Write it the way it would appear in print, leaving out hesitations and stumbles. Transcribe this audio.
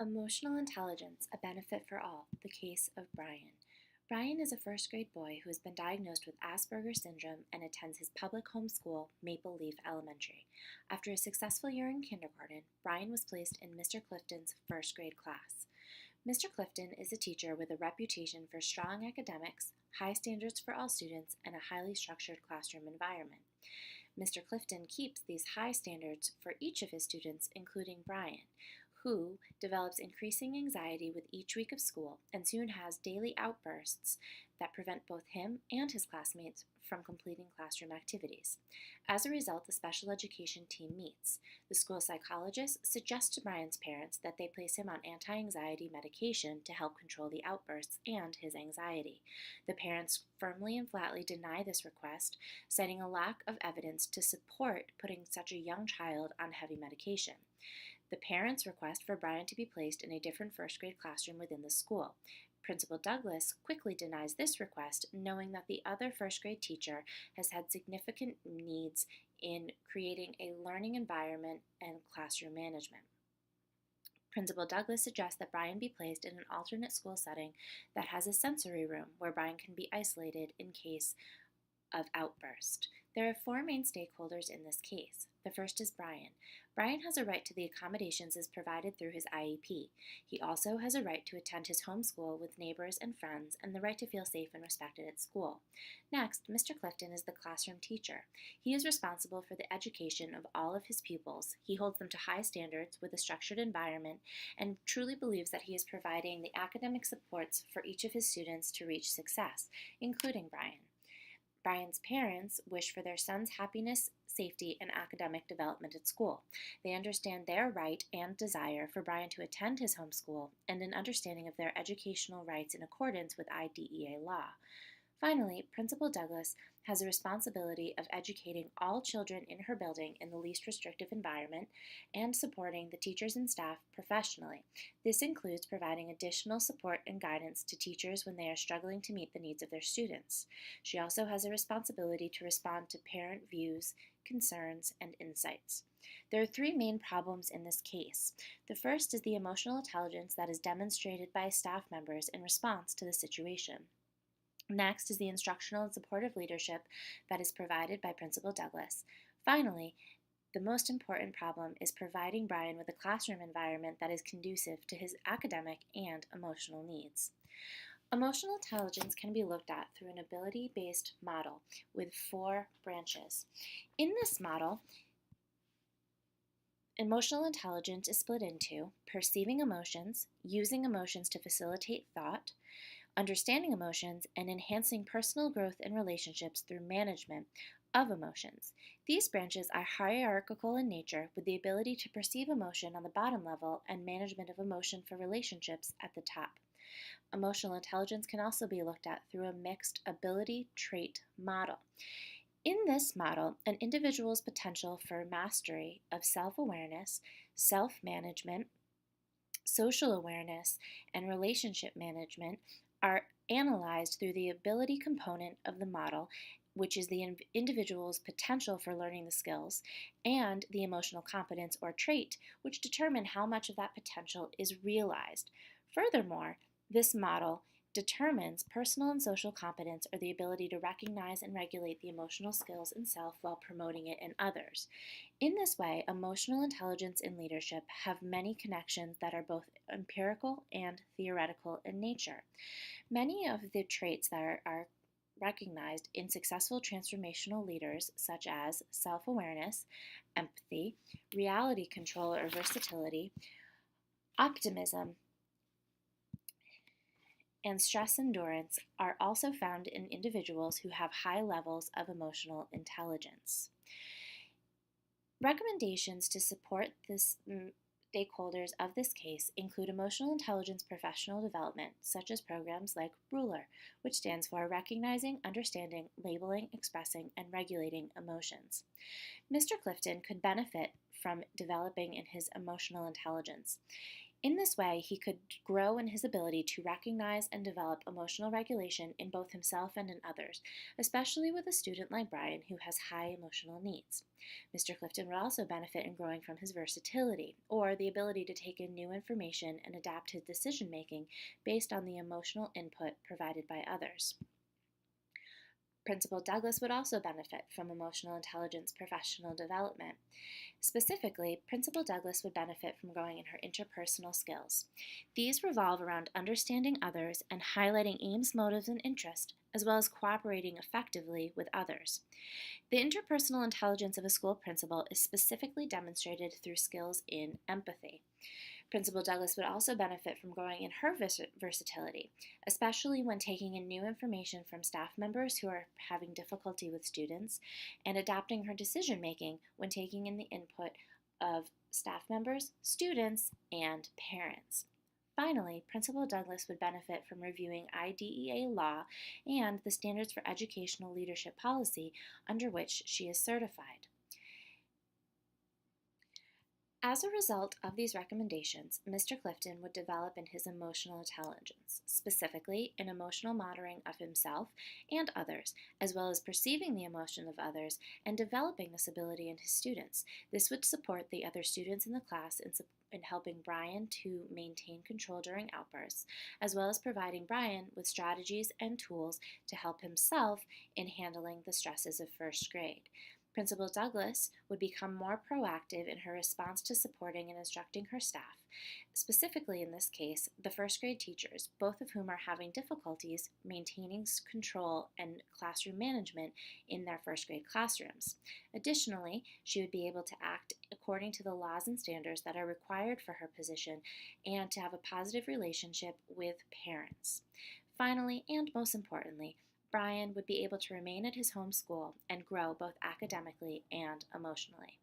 Emotional Intelligence, a Benefit for All, the case of Brian. Brian is a first grade boy who has been diagnosed with Asperger's syndrome and attends his public home school, Maple Leaf Elementary. After a successful year in kindergarten, Brian was placed in Mr. Clifton's first grade class. Mr. Clifton is a teacher with a reputation for strong academics, high standards for all students, and a highly structured classroom environment. Mr. Clifton keeps these high standards for each of his students, including Brian, who develops increasing anxiety with each week of school and soon has daily outbursts that prevent both him and his classmates from completing classroom activities. As a result, the special education team meets. The school psychologist suggests to Brian's parents that they place him on anti-anxiety medication to help control the outbursts and his anxiety. The parents firmly and flatly deny this request, citing a lack of evidence to support putting such a young child on heavy medication. The parents request for Brian to be placed in a different first grade classroom within the school. Principal Douglas quickly denies this request, knowing that the other first grade teacher has had significant needs in creating a learning environment and classroom management. Principal Douglas suggests that Brian be placed in an alternate school setting that has a sensory room where Brian can be isolated in case of outburst. There are four main stakeholders in this case. The first is Brian. Brian has a right to the accommodations as provided through his IEP. He also has a right to attend his home school with neighbors and friends and the right to feel safe and respected at school. Next, Mr. Clifton is the classroom teacher. He is responsible for the education of all of his pupils. He holds them to high standards with a structured environment and truly believes that he is providing the academic supports for each of his students to reach success, including Brian. Brian's parents wish for their son's happiness, safety, and academic development at school. They understand their right and desire for Brian to attend his home school and an understanding of their educational rights in accordance with IDEA law. Finally, Principal Douglas has a responsibility of educating all children in her building in the least restrictive environment and supporting the teachers and staff professionally. This includes providing additional support and guidance to teachers when they are struggling to meet the needs of their students. She also has a responsibility to respond to parent views, concerns, and insights. There are three main problems in this case. The first is the emotional intelligence that is demonstrated by staff members in response to the situation. Next is the instructional and supportive leadership that is provided by Principal Douglas. Finally, the most important problem is providing Brian with a classroom environment that is conducive to his academic and emotional needs. Emotional intelligence can be looked at through an ability-based model with four branches. In this model, emotional intelligence is split into perceiving emotions, using emotions to facilitate thought, understanding emotions, and enhancing personal growth and relationships through management of emotions. These branches are hierarchical in nature, with the ability to perceive emotion on the bottom level and management of emotion for relationships at the top. Emotional intelligence can also be looked at through a mixed ability-trait model. In this model, an individual's potential for mastery of self-awareness, self-management, social awareness, and relationship management are analyzed through the ability component of the model, which is the individual's potential for learning the skills, and the emotional competence or trait, which determine how much of that potential is realized. Furthermore, this model determines personal and social competence, or the ability to recognize and regulate the emotional skills in self while promoting it in others. In this way, emotional intelligence and leadership have many connections that are both empirical and theoretical in nature. Many of the traits that are recognized in successful transformational leaders, such as self-awareness, empathy, reality control or versatility, optimism, and stress endurance, are also found in individuals who have high levels of emotional intelligence. Recommendations to support this stakeholders of this case include emotional intelligence professional development, such as programs like RULER, which stands for Recognizing, Understanding, Labeling, Expressing, and Regulating Emotions. Mr. Clifton could benefit from developing in his emotional intelligence. In this way, he could grow in his ability to recognize and develop emotional regulation in both himself and in others, especially with a student like Brian who has high emotional needs. Mr. Clifton would also benefit in growing from his versatility, or the ability to take in new information and adapt his decision making based on the emotional input provided by others. Principal Douglas would also benefit from emotional intelligence professional development. Specifically, Principal Douglas would benefit from growing in her interpersonal skills. These revolve around understanding others and highlighting aims, motives, and interests, as well as cooperating effectively with others. The interpersonal intelligence of a school principal is specifically demonstrated through skills in empathy. Principal Douglas would also benefit from growing in her versatility, especially when taking in new information from staff members who are having difficulty with students, and adapting her decision making when taking in the input of staff members, students, and parents. Finally, Principal Douglas would benefit from reviewing IDEA law and the standards for educational leadership policy under which she is certified. As a result of these recommendations, Mr. Clifton would develop in his emotional intelligence, specifically in emotional monitoring of himself and others, as well as perceiving the emotion of others and developing this ability in his students. This would support the other students in the class in helping Brian to maintain control during outbursts, as well as providing Brian with strategies and tools to help himself in handling the stresses of first grade. Principal Douglas would become more proactive in her response to supporting and instructing her staff, specifically in this case, the first grade teachers, both of whom are having difficulties maintaining control and classroom management in their first grade classrooms. Additionally, she would be able to act according to the laws and standards that are required for her position and to have a positive relationship with parents. Finally, and most importantly, Brian would be able to remain at his home school and grow both academically and emotionally.